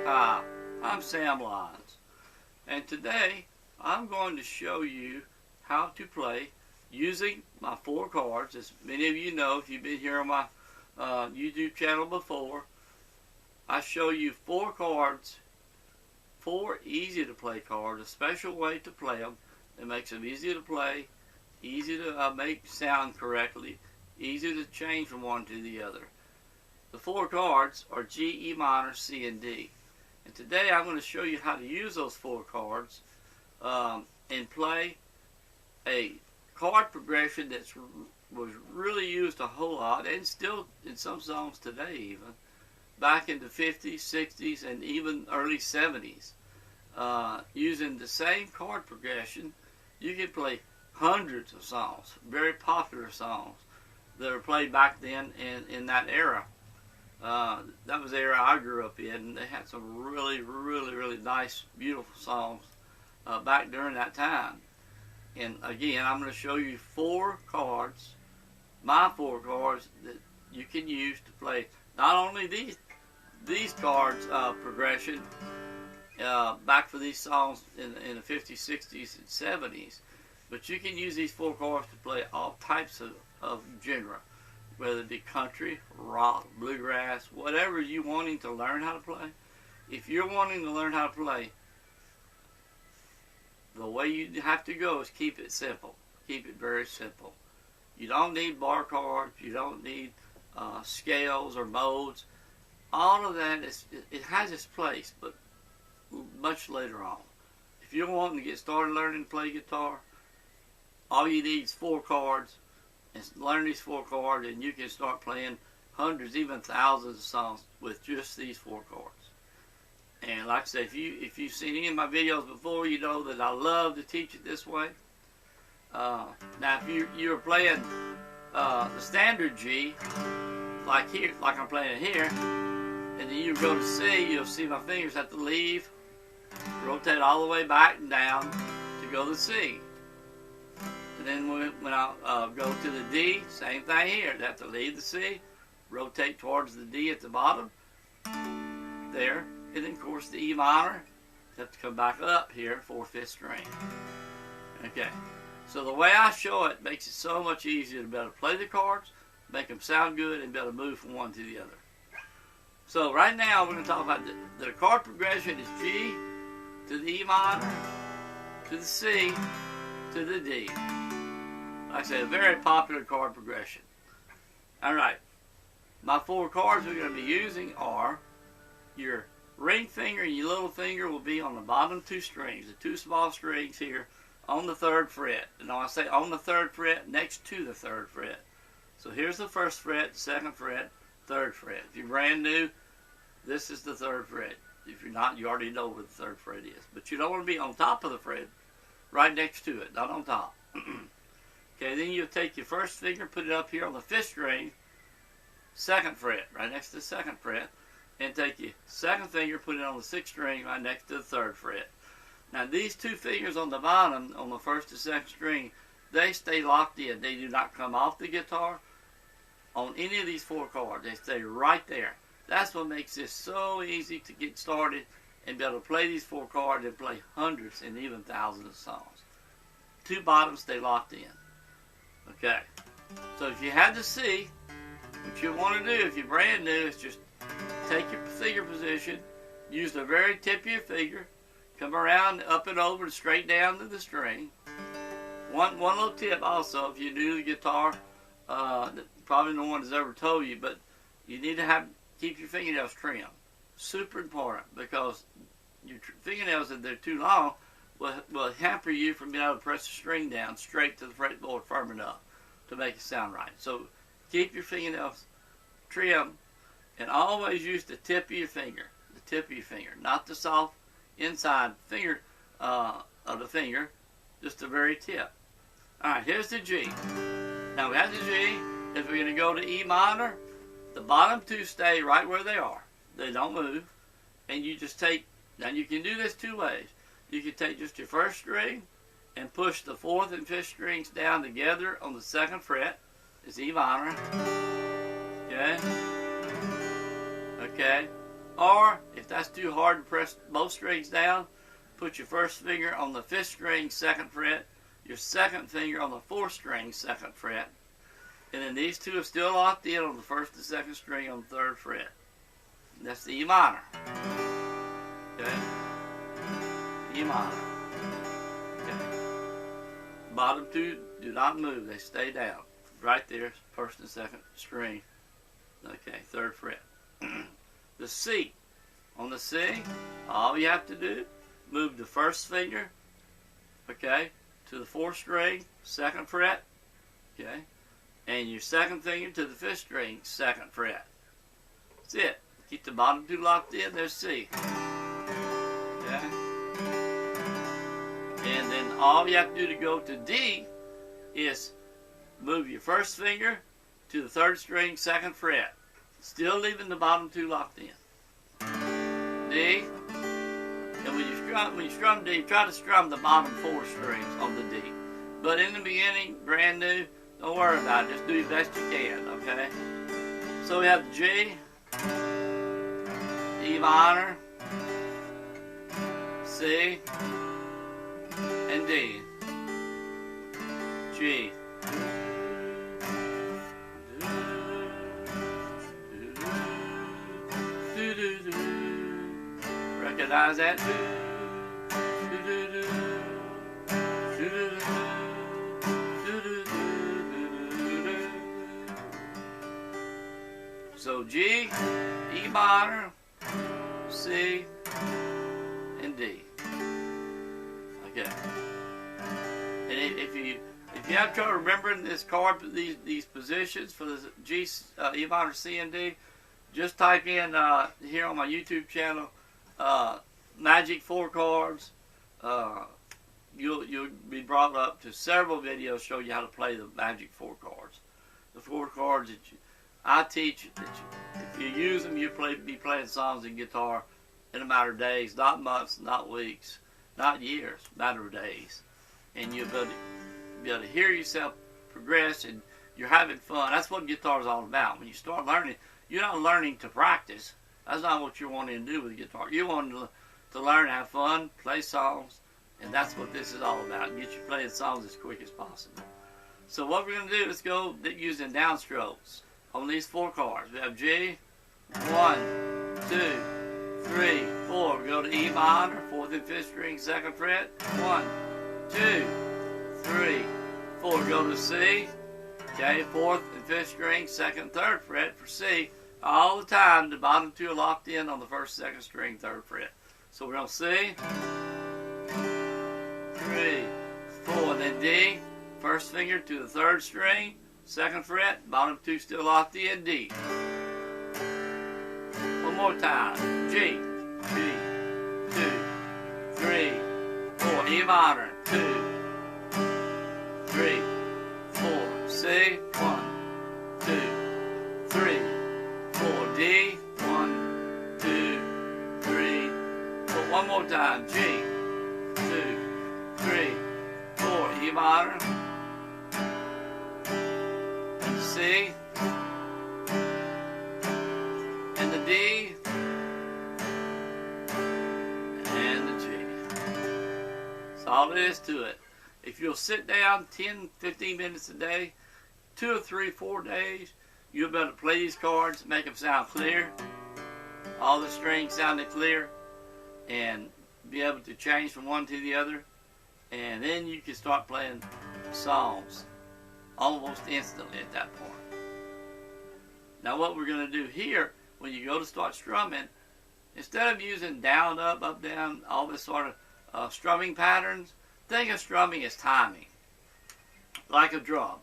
Hi, I'm Sam Lyons, and today I'm going to show you how to play using my 4 chords. As many of you know, if you've been here on my YouTube channel before, I show you 4 chords, 4 easy to play chords, a special way to play them that makes them easy to play, easy to make sound correctly, easy to change from one to the other. The 4 chords are G, E minor, C, and D. And today I'm going to show you how to use those 4 chords and play a chord progression that was really used a whole lot, and still in some songs today even, back in the 50s, 60s, and even early 70s. Using the same chord progression, you can play hundreds of songs, very popular songs that were played back then in that era. That was the era I grew up in, and they had some really nice, beautiful songs back during that time. And again, I'm going to show you 4 chords, my 4 chords that you can use to play not only these chords progression back for these songs in the 50s, 60s, and 70s, but you can use these 4 chords to play all types of genre, whether it be country, rock, bluegrass, whatever you wanting to learn how to play. If you're wanting to learn how to play, the way you have to go is keep it simple. Keep it very simple. You don't need bar chords. You don't need scales or modes. All of that, it has its place, but much later on. If you're wanting to get started learning to play guitar, all you need is 4 chords. And learn these 4 chords, and you can start playing hundreds, even thousands of songs with just these 4 chords. And like I said, if you've seen any of my videos before, you know that I love to teach it this way. Now, if you're playing the standard G, like here, like I'm playing it here, and then you go to C, you'll see my fingers have to leave, rotate all the way back and down to go to C. And then when I go to the D, same thing here. They have to leave the C, rotate towards the D at the bottom, there, and then of course the E minor, they have to come back up here, 4th, 5th string. Okay, so the way I show it makes it so much easier to be able to play the chords, make them sound good, and be able to move from one to the other. So right now we're going to talk about the chord progression is G to the E minor, to the C, to the D. Like I said, a very popular chord progression. Alright, my 4 chords we're going to be using are your ring finger and your little finger will be on the bottom 2 strings, the 2 small strings here on the 3rd fret. And when I say on the 3rd fret, next to the 3rd fret. So here's the 1st fret, 2nd fret, 3rd fret. If you're brand new, this is the 3rd fret. If you're not, you already know where the 3rd fret is. But you don't want to be on top of the fret, right next to it, not on top. Okay, then you'll take your 1st finger, put it up here on the 5th string, 2nd fret, right next to the 2nd fret, and take your 2nd finger, put it on the 6th string, right next to the 3rd fret. Now these 2 fingers on the bottom, on the 1st and 2nd string, they stay locked in. They do not come off the guitar on any of these 4 chords. They stay right there. That's what makes this so easy to get started and be able to play these 4 chords and play hundreds and even thousands of songs. 2 bottoms stay locked in. Okay, so if you have the C, what you want to do if you're brand new is just take your finger position, use the very tip of your finger, come around up and over and straight down to the string. One little tip also, if you're new to the guitar, probably no one has ever told you, but you need to keep your fingernails trimmed. Super important, because your fingernails, if they're too long, will hamper you from being able to press the string down straight to the fretboard firm enough to make it sound right. So keep your fingernails trimmed, and always use the tip of your finger. The tip of your finger, not the soft inside finger of the finger, just the very tip. Alright, here's the G. Now we have the G. If we're going to go to E minor, the bottom 2 stay right where they are. They don't move. And you just take, now you can do this 2 ways. You can take just your 1st string and push the 4th and 5th strings down together on the 2nd fret. It's E minor. Okay? Okay. Or, if that's too hard to press both strings down, put your first finger on the 5th string, 2nd fret, your second finger on the 4th string, 2nd fret, and then these two are still locked in on the 1st and 2nd string on the 3rd fret. That's the E minor. Okay? E minor. Okay. Bottom two do not move, they stay down. Right there, 1st and 2nd string. Okay, 3rd fret. The C. On the C, all you have to do, move the first finger, okay, to the 4th string, 2nd fret, okay, and your second finger to the 5th string, 2nd fret. That's it. Keep the bottom two locked in, there's C. Okay? And then all you have to do to go to D is move your first finger to the 3rd string, 2nd fret. Still leaving the bottom two locked in. D. And when you strum D, try to strum the bottom 4 strings on the D. But in the beginning, brand new, don't worry about it. Just do the best you can, okay? So we have G, E minor, C, and D. G. Recognize that? So G, E minor, C, and D. Okay. And if you have trouble remembering this chord, these positions for the G, E minor, C, and D, just type in here on my YouTube channel, Magic 4 chords. You'll be brought up to several videos show you how to play the Magic 4 chords. The 4 chords that I teach, if you use them, you'll be playing songs and guitar in a matter of days, not months, not weeks, not years, matter of days. And you'll be able to hear yourself progress, and you're having fun. That's what guitar is all about. When you start learning, you're not learning to practice. That's not what you're wanting to do with the guitar. You're wanting to learn, have fun, play songs, and that's what this is all about. Get you playing songs as quick as possible. So what we're going to do is go using downstrokes on these 4 chords. We have G, 1, 2, 3, 4. We go to E minor, 4th and 5th string, 2nd fret. 1, 2, 3, 4. We go to C, okay, 4th and 5th string, 2nd, 3rd fret for C. All the time, the bottom two are locked in on the 1st, 2nd string, 3rd fret. So we're going to C, 3, 4, and then D, first finger to the 3rd string, 2nd fret, bottom two still locked in, D. One more time, G, 2, 3, 4, E minor, 2, 3, 4, C, 1, 2, 3, 4, D, 1, 2, 3, 4. One more time, G, 2, 3, 4, E minor, and C, and the D, and the G. That's all there is to it. If you'll sit down 10, 15 minutes a day, 2 or 3, 4 days, you'll be able to play these chords, make them sound clear, all the strings sounding clear, and be able to change from one to the other, and then you can start playing songs almost instantly at that point. Now what we're going to do here, when you go to start strumming, instead of using down, up, down, all this sort of strumming patterns, think of strumming as timing, like a drum.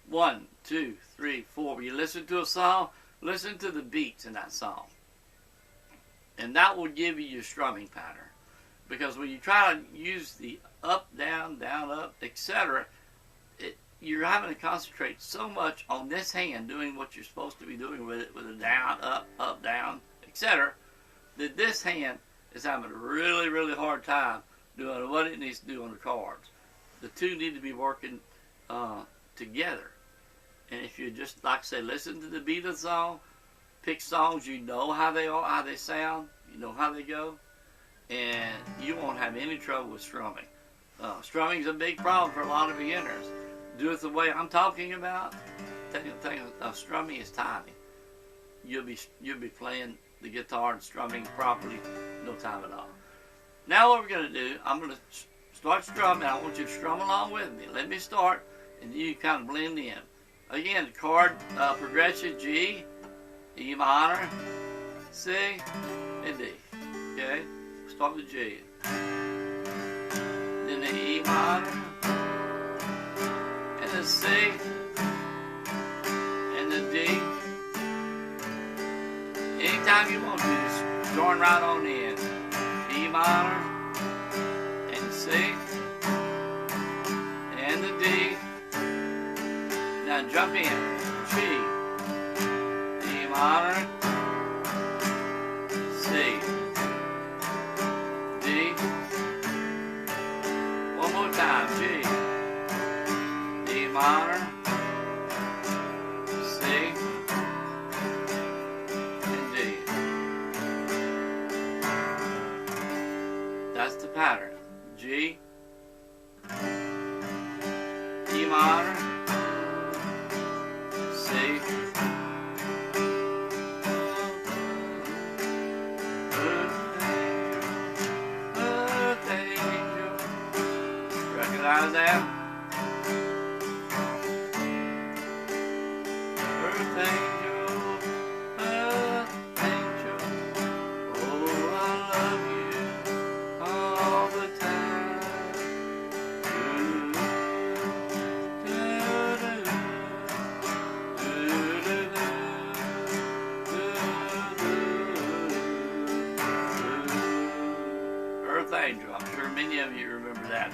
1, 2, 3, 4. When you listen to a song, listen to the beats in that song. And that will give you your strumming pattern. Because when you try to use the up, down, up, etc., you're having to concentrate so much on this hand doing what you're supposed to be doing with it, with a down, up, down, etc., that this hand is having a really, really hard time doing what it needs to do on the chords. The two need to be working together. And if you just, like I say, listen to the beat of the song, pick songs you know how they are, how they sound, you know how they go, and you won't have any trouble with strumming. Strumming is a big problem for a lot of beginners. Do it the way I'm talking about. The thing of strumming is timing. You'll be playing the guitar and strumming properly, no time at all. Now what we're going to do, I'm going to start strumming. I want you to strum along with me. Let me start, and you kind of blend in. Again, the chord progression: G, E minor, C, and D. Okay? Start with G. Then the E minor, and the C, and the D. Anytime you want to, just join right on in. E minor, and C, and the D. Now jump in. G, E minor, C, D. One more time. G, E minor, C, and D. That's the pattern. G, E minor, C, Earth Angel. Recognize that? Earth Angel, Earth Angel. Oh, I love you all the time. Earth Angel. I'm sure many of you remember that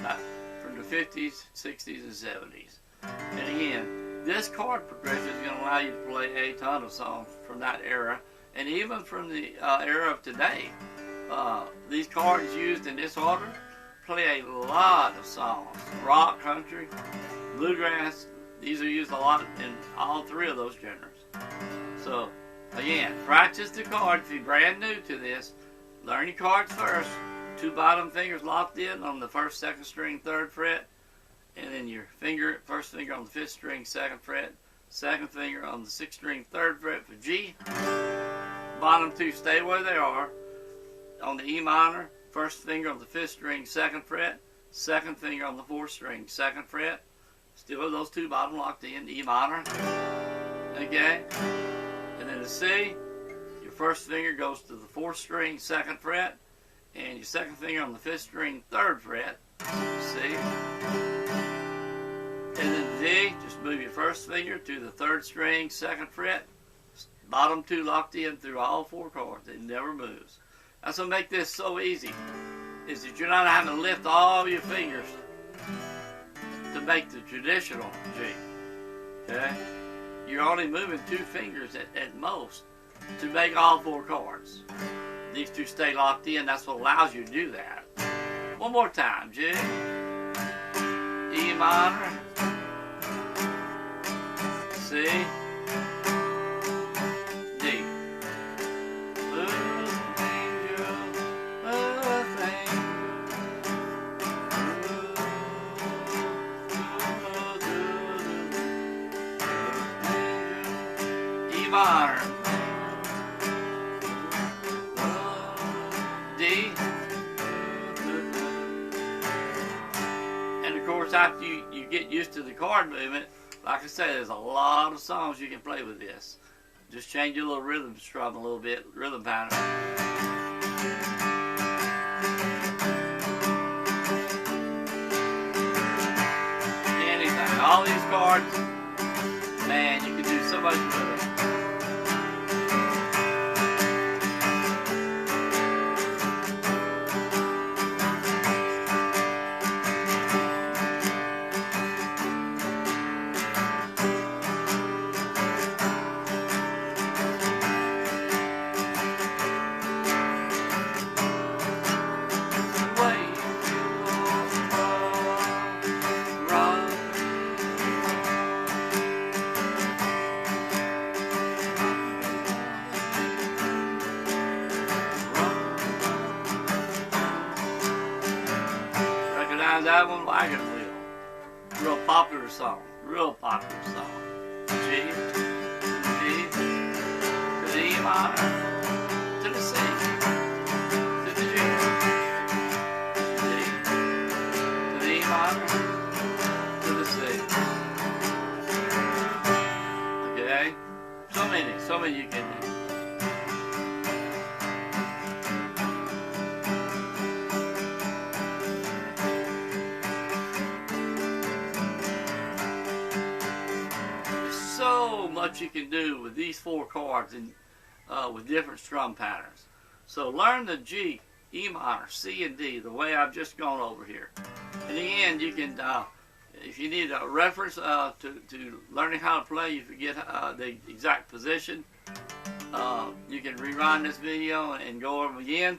from the 50s, 60s, and 70s. And again, this chord progression is going to allow you to play a ton of songs from that era, and even from the era of today. These chords used in this order play a lot of songs. Rock, country, bluegrass. These are used a lot in all three of those genres. So, again, practice the chord. If you're brand new to this, learn your chords first. 2 bottom fingers locked in on the 1st, 2nd string, 3rd fret. And then your first finger on the 5th string, 2nd fret. 2nd finger on the 6th string, 3rd fret for G. Bottom 2 stay where they are. On the E minor, 1st finger on the 5th string, 2nd fret. 2nd finger on the 4th string, 2nd fret. Still have those 2 bottom locked in, E minor. Okay? And then the C, your 1st finger goes to the 4th string, 2nd fret. And your 2nd finger on the 5th string, 3rd fret. C. And then D, just move your 1st finger to the 3rd string, 2nd fret. Bottom 2 locked in through all 4 chords. It never moves. That's what makes this so easy, is that you're not having to lift all your fingers to make the traditional G. Okay? You're only moving 2 fingers at most to make all 4 chords. These 2 stay locked in. That's what allows you to do that. One more time. G, E minor, C, D. Earth Angel, Earth Angel. E minor, D. And of course, after you get used to the chord movement, like I said, there's a lot of songs you can play with this. Just change your little rhythm strum a little bit, rhythm pattern. Anything, all these chords, man, you can do so much with them. behind that one, Wagon Wheel. Real popular song. Real popular song. G, D, to the E minor, to the C, to the G, D, to the E minor, to the C. Okay? So many you can do. So much you can do with these 4 chords and with different strum patterns. So learn the G, E minor, C, and D the way I've just gone over here. In the end, you can, if you need a reference to learning how to play, you forget the exact position, you can rewind this video and go over again,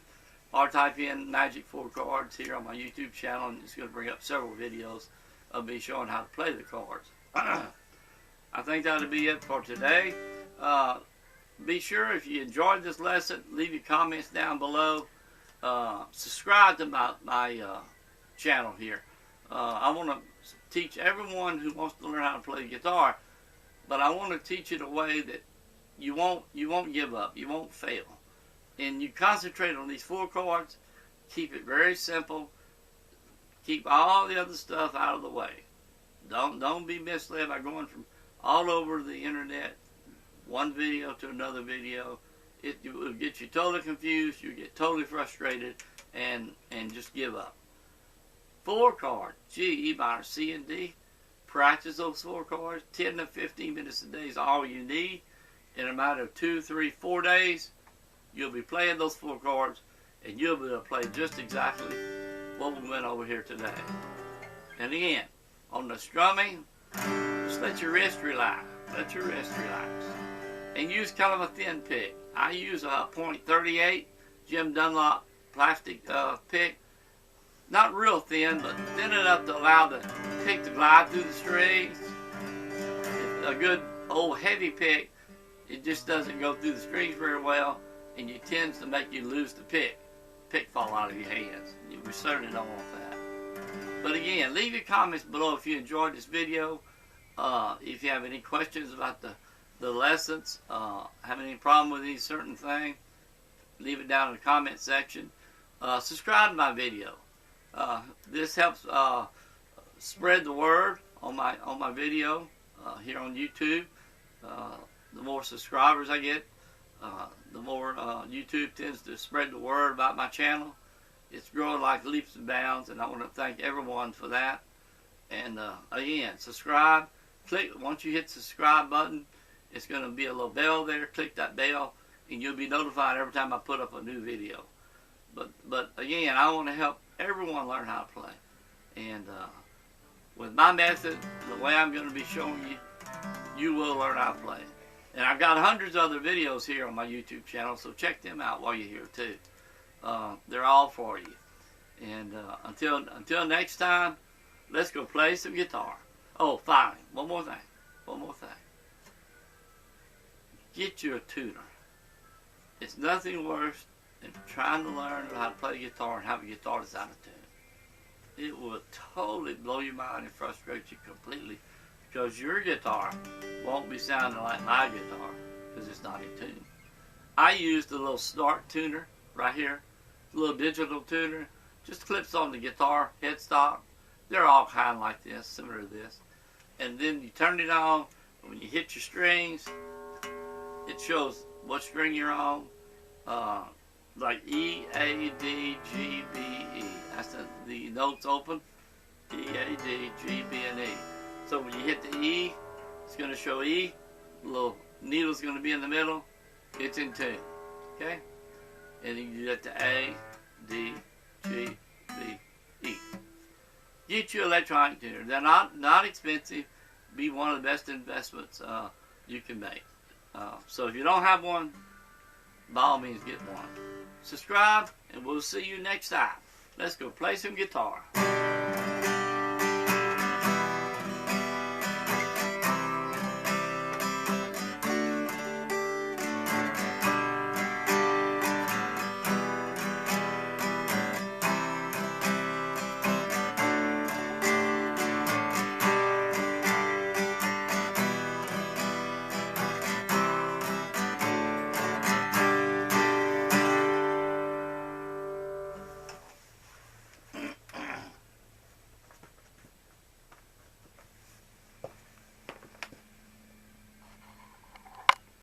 or type in Magic 4 Chords here on my YouTube channel, and it's going to bring up several videos of me showing how to play the chords. I think that'll be it for today. Be sure, if you enjoyed this lesson, leave your comments down below. Subscribe to my channel here. I want to teach everyone who wants to learn how to play the guitar, but I want to teach it a way that you won't give up, you won't fail. And you concentrate on these 4 chords, keep it very simple, keep all the other stuff out of the way. Don't be misled by going from all over the internet, one video to another video. It will get you totally confused, you get totally frustrated, and just give up. 4 chords, G, E minor, C, and D. Practice those 4 chords. 10 to 15 minutes a day is all you need. In a matter of 2, 3, 4 days, you'll be playing those 4 chords, and you'll be able to play just exactly what we went over here today. And again, on the strumming, just let your wrist relax. Let your wrist relax. And use kind of a thin pick. I use a .38 Jim Dunlop plastic pick. Not real thin, but thin enough to allow the pick to glide through the strings. A good old heavy pick, it just doesn't go through the strings very well, and it tends to make you lose the pick. Pick fall out of your hands. You certainly don't want that. But again, leave your comments below if you enjoyed this video. If you have any questions about the lessons, have any problem with any certain thing, leave it down in the comment section. Subscribe to my video. This helps spread the word on my video here on YouTube. The more subscribers I get, the more YouTube tends to spread the word about my channel. It's growing like leaps and bounds, and I want to thank everyone for that. And again, subscribe. Click once you hit the subscribe button, it's going to be a little bell there. Click that bell, and you'll be notified every time I put up a new video. But again, I want to help everyone learn how to play. And with my method, the way I'm going to be showing you, you will learn how to play. And I've got hundreds of other videos here on my YouTube channel, so check them out while you're here too. They're all for you. And until next time, let's go play some guitar. Oh, finally, one more thing. Get you a tuner. It's nothing worse than trying to learn how to play guitar and have a guitar that's out of tune. It will totally blow your mind and frustrate you completely, because your guitar won't be sounding like my guitar because it's not in tune. I use the little Start tuner right here, the little digital tuner, just clips on the guitar headstock. They're all kind of like this, similar to this. And then you turn it on, and when you hit your strings, it shows what string you're on, like E, A, D, G, B, E. That's the notes open, E, A, D, G, B, and E. So when you hit the E, it's going to show E. The little needle's going to be in the middle. It's in tune. Okay? And then you get to A, D, G, B, E. Get you an electronic tuner. They're not expensive. Be one of the best investments you can make. So if you don't have one, by all means get one. Subscribe, and we'll see you next time. Let's go play some guitar.